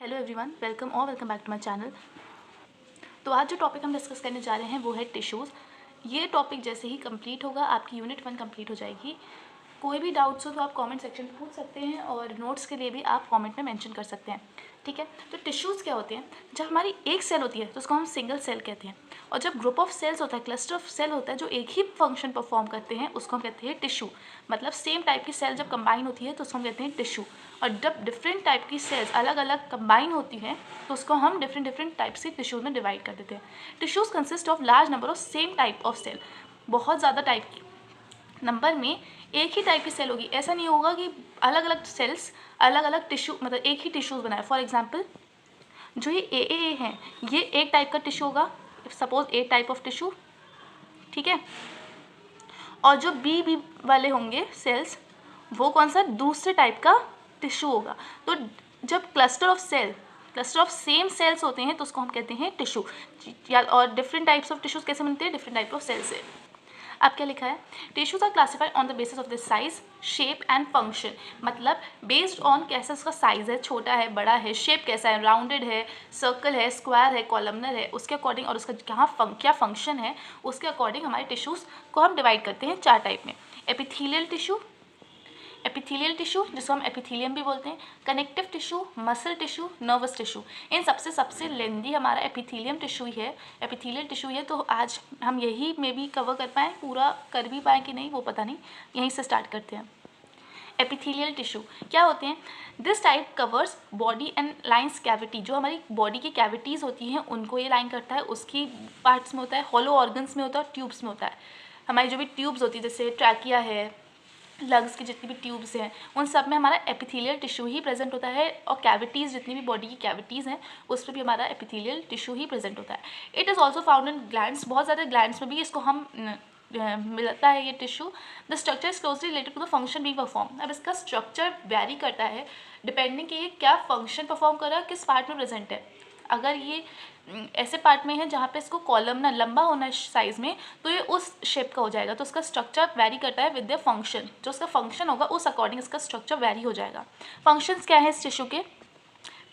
Hello everyone, welcome back to my channel. तो आज जो टॉपिक हम डिस्कस करने जा रहे हैं वो है टिश्यूज़। ये टॉपिक जैसे ही कंप्लीट होगा आपकी यूनिट 1 कंप्लीट हो जाएगी। कोई भी डाउट्स हो तो आप कमेंट सेक्शन में पूछ सकते हैं और नोट्स के लिए भी आप कमेंट में मेंशन कर सकते हैं। ठीक है, तो टिश्यूज़ क्या होते हैं? जब हमारी एक सेल होती है तो उसको हम सिंगल सेल कहते हैं, और जब ग्रुप ऑफ सेल्स होता है, क्लस्टर ऑफ सेल होता है जो एक ही फंक्शन परफॉर्म करते हैं, उसको हम कहते हैं टिश्यू। मतलब सेम टाइप की सेल जब कंबाइन होती है तो उसको हम कहते हैं टिश्यू। और जब डिफरेंट टाइप की सेल्स अलग अलग कंबाइन होती हैं तो उसको हम डिफरेंट टाइप्स के टिश्यूज में डिवाइड कर देते हैं। Tissues consist of large number of same type of cell. बहुत ज़्यादा टाइप की नंबर में एक ही टाइप की सेल होगी। ऐसा नहीं होगा कि अलग अलग सेल्स अलग अलग टिश्यू मतलब एक ही टिश्यूज बनाए। फॉर एग्जाम्पल, जो ये ए है ये एक टाइप का टिश्यू होगा, suppose A type of tissue, ठीक है। और जो बी वाले होंगे सेल्स, वो कौन सा दूसरे टाइप का टिश्यू होगा। तो जब क्लस्टर ऑफ सेम सेल्स होते हैं तो उसको हम कहते हैं टिश्यू। या और डिफरेंट टाइप्स ऑफ टिश्यूज कैसे बनते हैं? डिफरेंट टाइप ऑफ सेल्स से। अब क्या लिखा है? Tissues are classified on the basis of the size, shape and function. मतलब बेस्ड ऑन कैसा उसका साइज है, छोटा है, बड़ा है, शेप कैसा है, राउंडेड है, सर्कल है, स्क्वायर है, कॉलमनर है, उसके अकॉर्डिंग, और उसका क्या फंक्शन है उसके अकॉर्डिंग हमारे टिश्यूज़ को हम डिवाइड करते हैं 4 टाइप में। एपिथेलियल टिश्यू जिसको हम एपिथेलियम भी बोलते हैं, connective tissue, muscle tissue, nervous tissue. इन सबसे लेंदी हमारा एपिथेलियम टिश्यू ही है, एपिथेलियल टिश्यू है। तो आज हम यही में भी कवर कर पाएँ, पूरा कर भी पाएँ कि नहीं वो पता नहीं, यहीं से स्टार्ट करते हैं। एपिथेलियल टिश्यू क्या होते हैं? This type covers body and lines cavity. जो हमारी बॉडी की कैविटीज़ होती हैं उनको ये लाइन करता है, उसकी पार्ट्स में होता है, हॉलो ऑर्गन्स में होता है, ट्यूब्स में होता है। हमारी जो भी ट्यूब्स होती है, जैसे ट्रैकिया है, लंग्स की जितनी भी ट्यूब्स हैं, उन सब में हमारा एपिथेलियल टिश्यू ही प्रेजेंट होता है। और कैविटीज़, जितनी भी बॉडी की कैविटीज़ हैं, उस पर भी हमारा एपिथेलियल टिश्यू ही प्रेजेंट होता है। It is also found in glands. बहुत ज़्यादा ग्लैंड्स में भी इसको हम मिलता है ये tissue. The structure is closely related to the function being perform. अब इसका स्ट्रक्चर वेरी करता है डिपेंडिंग कि ये क्या फंक्शन परफॉर्म कर रहा है, किस पार्ट में प्रेजेंट है। अगर ये ऐसे पार्ट में है जहाँ पे इसको कॉलमनर लंबा होना है साइज में, तो ये उस शेप का हो जाएगा। तो उसका स्ट्रक्चर वेरी करता है विद द फंक्शन। जो उसका फंक्शन होगा उस अकॉर्डिंग इसका स्ट्रक्चर वेरी हो जाएगा। फंक्शंस क्या है इस टिश्यू के?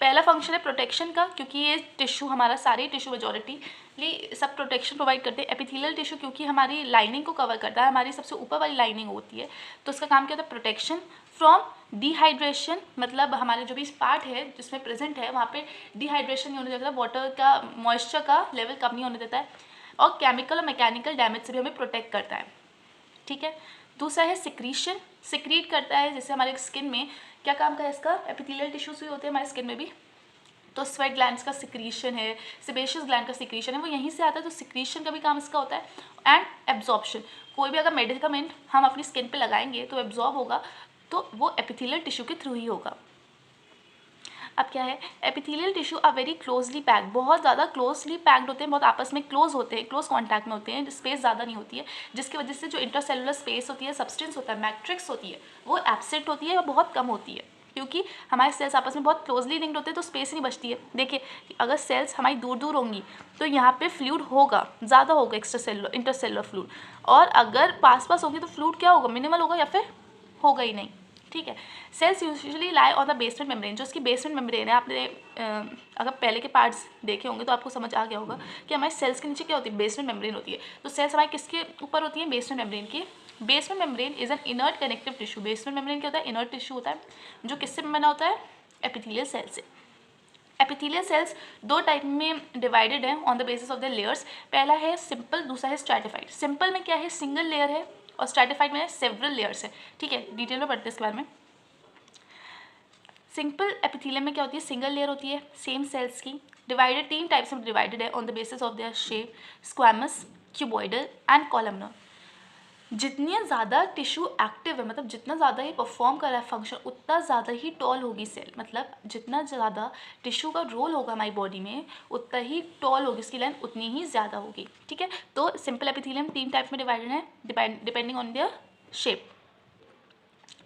पहला फंक्शन है प्रोटेक्शन का, क्योंकि ये टिश्यू हमारा सारे टिश्यू मेजॉरिटीली सब प्रोटेक्शन प्रोवाइड करते हैं। एपिथेलियल टिश्यू क्योंकि हमारी लाइनिंग को कवर करता है, हमारी सबसे ऊपर वाली लाइनिंग होती है, तो उसका काम क्या होता है? Protection from dehydration. मतलब हमारे जो भी पार्ट है जिसमें प्रेजेंट है वहाँ पे डिहाइड्रेशन नहीं होने देता, वाटर का, मॉइस्चर का लेवल कम नहीं होने देता है। और केमिकल और मैकेनिकल डैमेज से भी हमें प्रोटेक्ट करता है, ठीक है। दूसरा है सिक्रीशन, सिक्रीट करता है। जैसे हमारे स्किन में क्या काम का है इसका? एपिथेलियल टिश्यूज भी होते हैं हमारे स्किन में भी, तो स्वेट ग्लैंड्स का सिक्रीशन है, सेबेशियस ग्लैंड का सिक्रीशन है, वो यहीं से आता है। तो सिक्रीशन का भी काम इसका होता है। एंड एब्जॉर्प्शन, कोई भी अगर मेडिकमेंट हम अपनी स्किन पे लगाएंगे तो एब्जॉर्ब होगा, तो वो एपिथेलियल टिश्यू के थ्रू ही होगा। अब क्या है? Epithelial tissue are very closely packed. बहुत ज़्यादा क्लोजली पैक्ड होते हैं, बहुत आपस में क्लोज होते हैं, क्लोज कॉन्टैक्ट में होते हैं, स्पेस ज़्यादा नहीं होती है, जिसकी वजह से जो इंटरसेलुलर स्पेस होती है, सब्सटेंस होता है, मैट्रिक्स होती है, वो एब्सेंट होती है और बहुत कम होती है। क्योंकि हमारे सेल्स आपस में बहुत क्लोजली लिंक्ड होते हैं तो स्पेस नहीं बचती है। देखिए, अगर सेल्स हमारी दूर दूर होंगी तो यहाँ पे फ्लूइड होगा, ज़्यादा होगा इंटरसेलुलर फ्लूइड, और अगर पास पास होगी तो फ्लूइड क्या होगा? मिनिमल होगा या फिर होगा ही नहीं, ठीक है। Cells usually lie on the basement membrane. जो इसकी बेसमेंट मेम्ब्रेन है, आपने अगर पहले के पार्ट्स देखे होंगे तो आपको समझ आ गया होगा कि हमारे सेल्स के नीचे क्या होती है? बेसमेंट मेम्ब्रेन होती है। तो सेल्स हमारे किसके ऊपर होती है? बेसमेंट मेम्ब्रेन की। Basement membrane is an inert connective tissue. Basement membrane क्या होता है? इनर्ट टिश्यू होता है, जो किससे बना होता है? एपिथेलियल सेल से। एपिथेलियल सेल्स 2 टाइप में डिवाइडेड है on the basis of the layers. पहला है सिंपल, दूसरा है स्ट्रैटिफाइड। सिंपल में क्या है? सिंगल लेयर है, और स्ट्रैटिफाइड में सेवरल लेयर्स है, ठीक है। डिटेल में पढ़ते हैं इसके बारे में। सिंपल एपिथेलियम में क्या होती है? सिंगल लेयर होती है सेम सेल्स की, डिवाइडेड 3 टाइप्स में डिवाइडेड है on the basis of their shape, squamous, cuboidal and columnar. जितनी ज़्यादा टिश्यू एक्टिव है, मतलब जितना ज़्यादा ये परफॉर्म कर रहा है फंक्शन, उतना ज़्यादा ही टॉल होगी सेल। मतलब जितना ज़्यादा टिश्यू का रोल होगा हमारी बॉडी में, उतना ही टॉल होगी, इसकी लेंथ उतनी ही ज़्यादा होगी, ठीक है। तो सिंपल एपिथेलियम 3 टाइप में डिवाइडेड है डिपेंडिंग ऑन देयर शेप।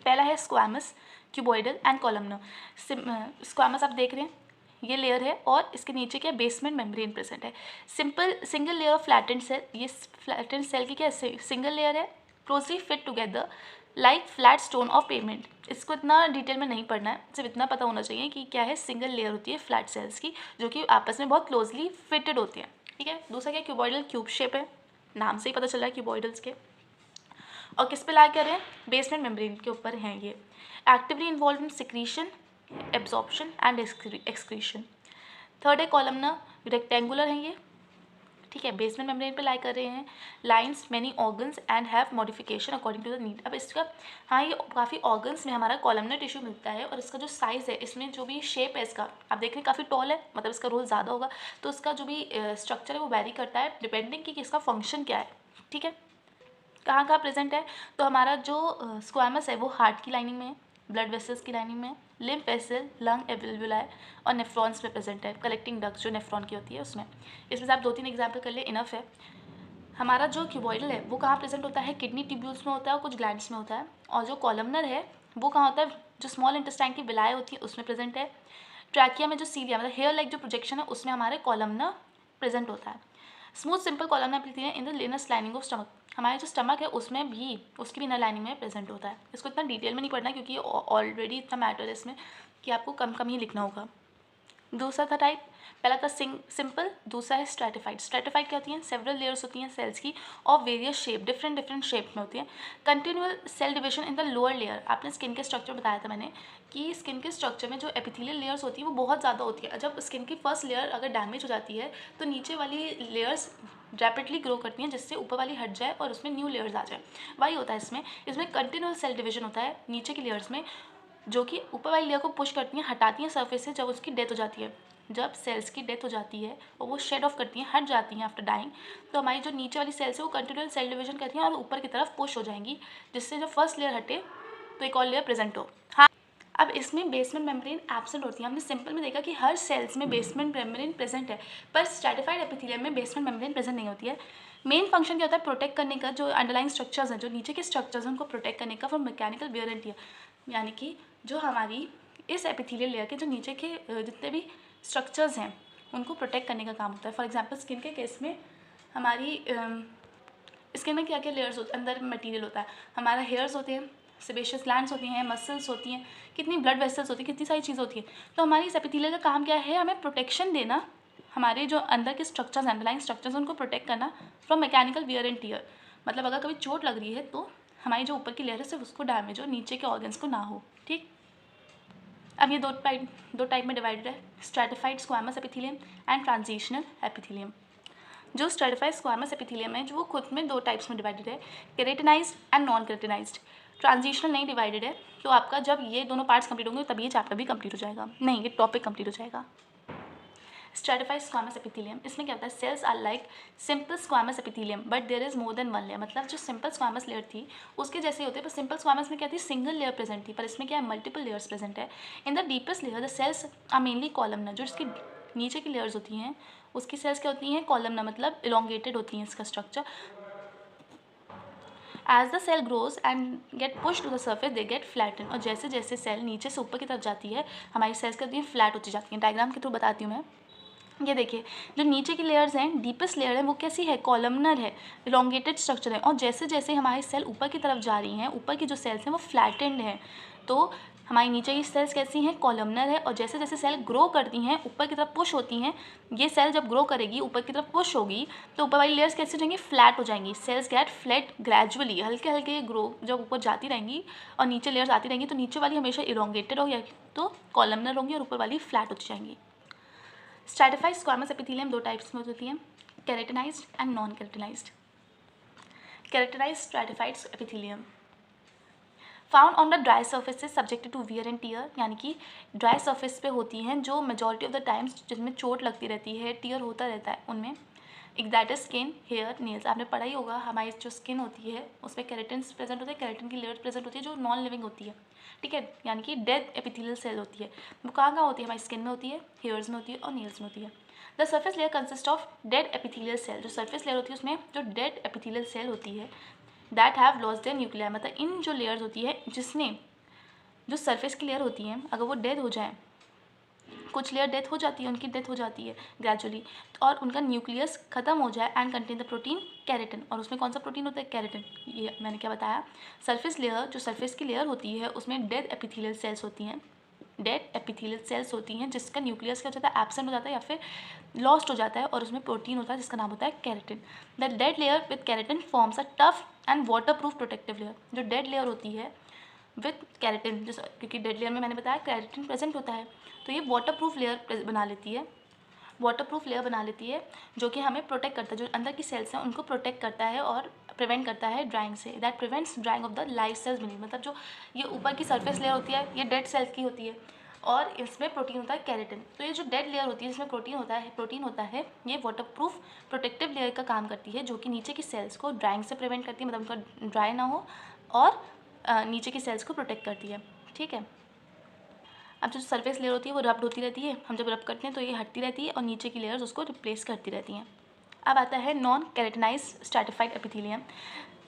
पहला है squamous, cuboidal and columnar. Squamous आप देख रहे हैं, ये लेयर है, और इसके नीचे क्या? बेसमेंट मेम्ब्रेन प्रेजेंट है। Single layer of flattened cell. ये फ्लैटेंड सेल की क्या? सिंगल लेयर है, closely fit together, like flat stone of pavement. इसको इतना डिटेल में नहीं पढ़ना है, सिर्फ इतना पता होना चाहिए कि क्या है, सिंगल लेयर होती है फ्लैट सेल्स की जो कि आपस में बहुत क्लोजली फिटेड होती हैं, ठीक है। दूसरा क्या, क्यूबॉइडल क्यूब शेप है, नाम से ही पता चल रहा है क्यूबॉइडल्स के। और किस पे ला कर रहे हैं, बेसमेंट मेम्ब्रेन के ऊपर हैं ये। Actively involve in secretion, absorption and excretion. Third है कॉलमना, रेक्टेंगुलर है ये, ठीक है, बेसमेंट मेम्ब्रेन पे लाई कर रहे हैं। Lines many organs and have modification according to the need. अब इसका, हाँ, ये काफ़ी ऑर्गन्स में हमारा कॉलमनर टिश्यू मिलता है और इसका जो साइज़ है, इसमें जो भी शेप है इसका, आप देख रहे हैं काफ़ी टॉल है, मतलब इसका रोल ज़्यादा होगा, तो इसका जो भी स्ट्रक्चर है वो वेरी करता है डिपेंडिंग कि इसका फंक्शन क्या है, ठीक है। कहाँ कहाँ प्रेजेंट है, तो हमारा जो स्क्वामस है वो हार्ट की लाइनिंग में है, ब्लड वेसल्स की लाइनिंग में, लिम्फ वेसल, लंग एल्वेयुलाई और नेफ्रॉन्स में प्रेजेंट है, कलेक्टिंग डक्ट्स जो नेफ्रॉन की होती है उसमें। इसमें से आप 2-3 एग्जाम्पल कर ले, इनफ है। हमारा जो क्यूबॉइडल है वो कहाँ प्रेजेंट होता है, किडनी ट्यूब्यूल्स में होता है और कुछ ग्लैंड्स में होता है। और जो कॉलमनर है वो कहाँ होता है, जो स्मॉल इंटेस्टाइन की विलाय होती है उसमें प्रेजेंट है। ट्रैकिया में जो सीलिया मतलब हेयर लाइक जो प्रोजेक्शन है उसमें हमारे कॉलमनर प्रेजेंट होता है। Smooth simple columnar epithelium in the lens lining of stomach, हमारे जो स्टमक है उसमें भी, उसकी भी इनर लाइनिंग में प्रेजेंट होता है। इसको इतना डिटेल में नहीं पढ़ना क्योंकि ऑलरेडी इतना मैटर है इसमें कि आपको कम कम ही लिखना होगा। दूसरा था टाइप, पहला था सिंपल, दूसरा है स्ट्रेटिफाइड। स्ट्रेटिफाइड क्या होती हैं, सेवरल लेयर्स होती हैं सेल्स की और वेरियस शेप, डिफरेंट शेप में होती हैं। Continual cell division in the lower layer, आपने स्किन के स्ट्रक्चर बताया था मैंने कि स्किन के स्ट्रक्चर में जो एपिथेलियल लेयर्स होती है वो बहुत ज़्यादा होती है। जब स्किन की फर्स्ट लेयर अगर डैमेज हो जाती है तो नीचे वाली लेयर्स रैपिडली ग्रो करती हैं जिससे ऊपर वाली हट जाए और उसमें न्यू लेयर्स आ जाए। वही होता है इसमें कंटिन्यूअल सेल डिविजन होता है नीचे की लेयर्स में, जो कि ऊपर वाली लेयर को पुश करती हैं, हटाती हैं सरफेस से जब उसकी डेथ हो जाती है। जब सेल्स की डेथ हो जाती है और वो शेड ऑफ करती हैं, हट जाती हैं आफ्टर डाइंग, तो हमारी जो नीचे वाली सेल्स है वो कंटिन्यूअल सेल डिवीजन करती हैं और ऊपर की तरफ पुश हो जाएंगी, जिससे जब फर्स्ट लेयर हटे तो एक और लेयर प्रेजेंट हो। हाँ, अब इसमें बेसमेंट मेम्ब्रेन एब्सेंट होती है। हमने सिंपल में देखा कि हर सेल्स में बेसमेंट मेम्ब्रेन प्रेजेंट है, पर स्ट्रैटिफाइड एपिथेलियम में बेसमेंट मेम्ब्रेन प्रेजेंट नहीं होती है। मेन फंक्शन क्या होता है, प्रोटेक्ट करने का, जो अंडरलाइंग स्ट्रक्चर्स हैं, जो नीचे के स्ट्रक्चर्स हैं उनको प्रोटेक्ट करने का from mechanical wear and tier, यानी कि जो हमारी इस एपिथेलियल लेयर के जो नीचे के जितने भी स्ट्रक्चर्स हैं उनको प्रोटेक्ट करने का काम होता है। फॉर एग्जांपल स्किन के केस में हमारी स्किन में क्या क्या लेयर्स होते हैं, अंदर मटेरियल होता है, हमारा हेयर्स होते हैं, सेबेशियस ग्लैंड्स होती हैं, मसल्स होती हैं, कितनी ब्लड वेसल्स होती हैं, कितनी सारी चीज़ होती है। तो हमारी इस एपिथेलियल का काम क्या है, हमें प्रोटेक्शन देना, हमारे जो अंदर के स्ट्रक्चर्स, अंडरलाइंग स्ट्रक्चर्स उनको प्रोटेक्ट करना from mechanical wear and tear. मतलब अगर कभी चोट लग रही है तो हमारी जो ऊपर की लेयर है सिर्फ उसको डैमेज हो, नीचे के ऑर्गन्स को ना हो, ठीक। अब ये दो टाइप में डिवाइडेड है, stratified squamous epithelium and transitional epithelium. जो स्ट्रैटिफाइड स्क्वामस एपिथेलियम है जो वो खुद में 2 टाइप्स में डिवाइडेड है, केरेटिनाइज्ड एंड नॉन केरेटिनाइज्ड। ट्रांजिशनल नहीं डिवाइडेड है, तो आपका जब ये दोनों पार्ट्स कंप्लीट होंगे तभी ये चैप्टर भी कंप्लीट हो जाएगा, नहीं ये टॉपिक कंप्लीट हो जाएगा। स्ट्रैटिफाइड स्क्वामस एपिथेलियम, इसमें क्या होता है, cells are like simple squamous epithelium but there is more than 1 layer. मतलब जो सिंपल स्क्वामस लेयर थी उसके जैसे होते हैं, पर सिंपल स्क्वामस में क्या थी, सिंगल लेयर प्रेजेंट थी, पर इसमें क्या है, मल्टीपल लेयर्स प्रेजेंट है। In the deepest layer the cells are mainly columnar, जो इसकी नीचे की लेयर्स होती हैं उसकी सेल्स क्या होती हैं, कॉलमनर, मतलब इलोंगेटेड होती हैं इसका structure. As the cell grows and get push to the surface they get flatten, और जैसे जैसे सेल नीचे से ऊपर की तरफ जाती है हमारी सेल्स क्या होती हैं, फ्लैट होती जाती हैं। डायग्राम के थ्रू बताती हूँ मैं। ये देखिए, जो नीचे की लेयर्स हैं, डीपेस्ट लेयर है वो कैसी है, कॉलमनर है, इलोंगेटेड स्ट्रक्चर है, और जैसे जैसे हमारी सेल ऊपर की तरफ जा रही हैं, ऊपर की जो सेल्स हैं वो फ्लैटेंड हैं। तो हमारी नीचे की सेल्स कैसी हैं, कॉलमनर है, और जैसे जैसे सेल ग्रो करती हैं ऊपर की तरफ पुश होती हैं, ये सेल जब ग्रो करेगी ऊपर की तरफ पुश होगी तो ऊपर वाली लेयर्स कैसे हो जाएंगी, फ्लैट हो जाएंगी। सेल्स गेट फ्लैट ग्रेजुअली, हल्के हल्के ग्रो जब ऊपर जाती रहेंगी और नीचे लेयर्स आती रहेंगी, तो नीचे वाली हमेशा इलोंगेटेड होगी तो कॉलमनर होंगी और ऊपर वाली फ्लैट होती जाएंगी। स्ट्रैटिफाइड स्क्वामस एपिथेलियम 2 टाइप्स में होती हैं, keratinised and non keratinised. Keratinised stratified epithelium found on the dry surfaces subjected to wear and tear, यानी कि ड्राई सर्फेस पे होती हैं जो मेजॉरिटी ऑफ द टाइम्स जिसमें चोट लगती रहती है, टीयर होता रहता है उनमें। एक that is skin, hair, nails. आपने पढ़ा ही होगा, हमारी जो स्किन होती है उसमें केराटिन प्रेजेंट होते हैं, केराटिन की लेयर प्रेजेंट होती है जो नॉन लिविंग होती है, ठीक है, यानी कि डेड एपिथेलियल सेल होती है। वो कहाँ कहाँ होती है, हमारी स्किन में होती है, हेयर्स में होती है और नेल्स में होती है। The surface layer consist of dead epithelial cell, जो सर्फेस लेयर होती है उसमें जो डेड एपिथेलियल सेल होती है that have lost their nuclear, मतलब इन जो लेयर्स होती है जिसने, जो सरफेस की लेयर होती है अगर वो डेड हो जाए, कुछ लेयर डेथ हो जाती है, उनकी डेथ हो जाती है ग्रेजुअली, और उनका न्यूक्लियस खत्म हो जाए and contain the protein keratin. और उसमें कौन सा प्रोटीन होता है? केराटिन। ये मैंने क्या बताया, सरफेस लेयर, जो सरफेस की लेयर होती है उसमें डेड एपिथेलियल सेल्स होती हैं, डेड एपिथेलियल सेल्स होती हैं जिसका न्यूक्लियस क्या हो जाता है? एब्सेंट हो जाता है या फिर लॉस्ट हो जाता है, और उसमें प्रोटीन होता है जिसका नाम होता है keratin. The dead layer with keratin forms a tough and water proof protective layer. जो डेड लेयर होती है विथ केराटिन, जैसे क्योंकि डेड लेयर में मैंने बताया केराटिन प्रेजेंट होता है, तो ये वाटर प्रूफ लेयर बना लेती है, वाटर प्रूफ लेयर बना लेती है जो कि हमें प्रोटेक्ट करता है, जो अंदर की सेल्स हैं उनको प्रोटेक्ट करता है और प्रिवेंट करता है ड्राइंग से। That prevents drying of the live cells beneath. मतलब जो ये ऊपर की सरफेस लेयर होती है ये डेड सेल्स की होती है और इसमें प्रोटीन होता है केराटिन। तो ये जो डेड लेयर होती है जिसमें प्रोटीन होता है ये वाटर प्रूफ प्रोटेक्टिव लेयर का काम करती है, जो कि नीचे की सेल्स को ड्राइंग से प्रिवेंट करती है, मतलब उनका ड्राई ना हो, और नीचे की सेल्स को प्रोटेक्ट करती है। ठीक है, अब जो सरफेस लेयर होती है वो रब्ड होती रहती है, हम जब रब करते हैं तो ये हटती रहती है और नीचे की लेयर्स उसको रिप्लेस करती रहती हैं। अब आता है non keratinise stratified epithelium.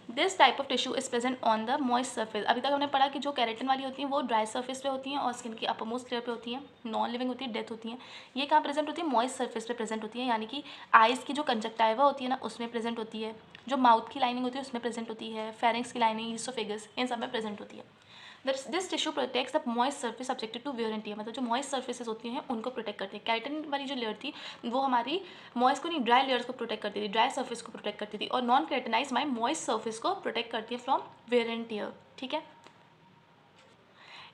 This type of tissue is present on the moist surface. अभी तक हमने पढ़ा कि जो केराटिन वाली होती हैं वो ड्राई सरफेस पे होती हैं और स्किन की अपरमोस्ट लेयर पे होती हैं, नॉन लिविंग होती है, डेथ होती हैं। ये कहाँ प्रेजेंट होती है? मॉइस्ट सरफेस पे प्रेजेंट होती है, यानी कि आइज़ की जो कंजक्टाइवा होती है ना उसमें प्रेजेंट होती है, जो माउथ की लाइनिंग होती है उसमें प्रेजेंट होती है, फेरिंक्स की लाइनिंग, ईसोफेगस, इन सब में प्रेजेंट होती है। This tissue protects the moist surface subjected to wear and tear. मतलब जो मॉइस्ट सर्फेसेस होती हैं उनको प्रोटेक्ट करती है। केराटिन वाली जो लेयर थी वो हमारी मॉइस्ट को नहीं, ड्राई लेयर्स को प्रोटेक्ट करती थी, ड्राई सर्फेस को प्रोटेक्ट करती थी, और नॉन केराटिनाइज माई मॉइस्ट सर्फेस को प्रोटेक्ट करती है फ्रॉम वियर एंड टियर। ठीक है,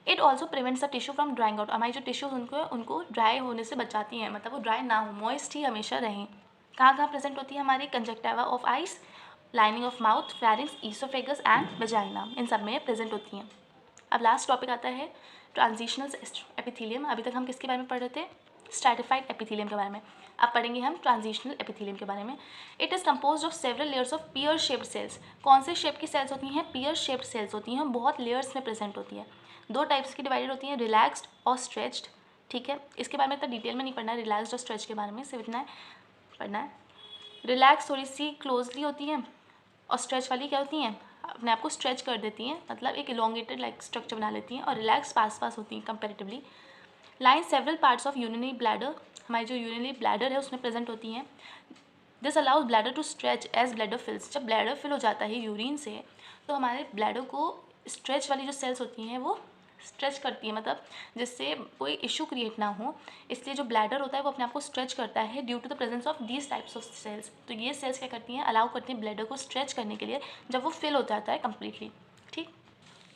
it also prevents the tissue from drawing out. हमारी जो टिश्यूज उनको ड्राई होने से बचाती हैं, मतलब वो ड्राई ना हो, मॉइस्ट ही हमेशा रहें। कहाँ कहाँ प्रेजेंट होती है? हमारी conjunctiva of eyes, lining of mouth, pharynx, oesophagus and vagina, इन सब में प्रेजेंट होती हैं। अब लास्ट टॉपिक आता है ट्रांजिशनल एपिथेलियम। अभी तक हम किसके बारे में पढ़ रहे थे? स्ट्रैटिफाइड एपिथेलियम के बारे में। अब पढ़ेंगे हम ट्रांजिशनल एपिथेलियम के बारे में। It is composed of several layers of pear shaped cells. कौन से शेप की सेल्स होती हैं? पियर शेप्ड सेल्स होती हैं, बहुत लेयर्स में प्रेजेंट होती है। दो टाइप्स की डिवाइडेड होती हैं, रिलैक्स्ड और स्ट्रेच्ड। ठीक है, इसके बारे में इतना डिटेल में नहीं पढ़ना है, रिलैक्स्ड और स्ट्रेच के बारे में सिर्फ इतना पढ़ना है। रिलैक्स थोड़ी सी क्लोजली होती हैं और स्ट्रेच वाली क्या होती हैं? अपने आप को स्ट्रेच कर देती हैं, मतलब एक इलोंगेटेड लाइक स्ट्रक्चर बना लेती हैं, और रिलैक्स पास होती हैं comparatively. Line several parts of urinary bladder, हमारी जो यूरिनरी ब्लैडर है उसमें प्रेजेंट होती हैं। This allows bladder to stretch as bladder fills. जब ब्लैडर फिल हो जाता है यूरिन से तो हमारे ब्लैडर को स्ट्रेच वाली जो सेल्स होती हैं वो स्ट्रेच करती है, मतलब जिससे कोई इशू क्रिएट ना हो, इसलिए जो ब्लैडर होता है वो अपने आप को स्ट्रेच करता है due to the presence of these types of cells. तो ये सेल्स क्या करती हैं? अलाउ करती हैं ब्लैडर को स्ट्रेच करने के लिए जब वो फिल हो जाता है कम्प्लीटली। ठीक,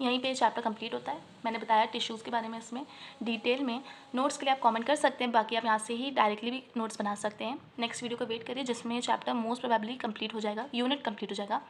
यहीं पे चैप्टर कंप्लीट होता है। मैंने बताया टिश्यूज़ के बारे में इसमें डिटेल में। नोट्स के लिए आप कमेंट कर सकते हैं, बाकी आप यहाँ से ही डायरेक्टली भी नोट्स बना सकते हैं। नेक्स्ट वीडियो को वेट करिए जिसमें चैप्टर मोस्ट प्रोबेबली कंप्लीट हो जाएगा, यूनिट कंप्लीट हो जाएगा।